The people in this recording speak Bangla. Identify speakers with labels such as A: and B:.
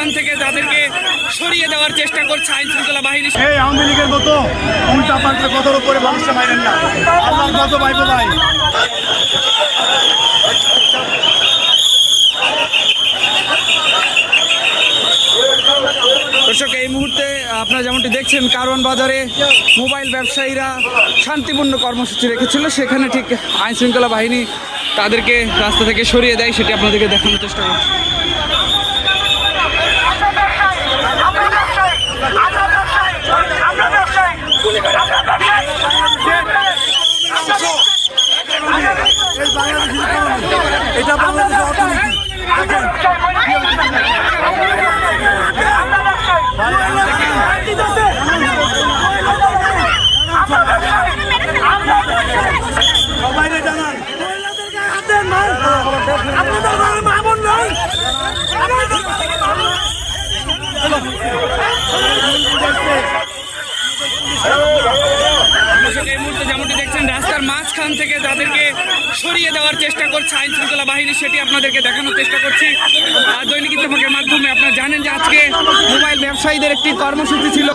A: মাঝখান থেকে তাদেরকে সরিয়ে দেওয়ার চেষ্টা করছে আইন শৃঙ্খলা বাহিনী।
B: এই আওয়ামী লীগের মতো উল্টা পাল্টা কথার উপরে মানুষকে মাইরেন না। আল্লাহর কত ভাই ভাই
A: দর্শক, এই মুহূর্তে আপনারা যেমনটি দেখছেন কারওয়ান বাজারে মোবাইল ব্যবসায়ীরা শান্তিপূর্ণ কর্মসূচি রেখেছিল, সেখানে ঠিক আইন শৃঙ্খলা বাহিনী তাদেরকে রাস্তা থেকে সরিয়ে দেয়, সেটি আপনাদেরকে দেখানোর চেষ্টা করছি।
B: এটা বাংলাদেশের অর্থনীতি সবাইরে জানান
A: এই মুহূর্তে যেমনটি দেখছেন রাস্তার মাঝখান থেকে তাদেরকে সরিয়ে দেওয়ার চেষ্টা করছে আইন শৃঙ্খলা বাহিনী, সেটি আপনাদেরকে দেখানোর চেষ্টা করছি। দৈনিক ইত্তেফাকের মাধ্যমে আপনারা জানেন যে আজকে মোবাইল ব্যবসায়ীদের একটি কর্মসূচি ছিল।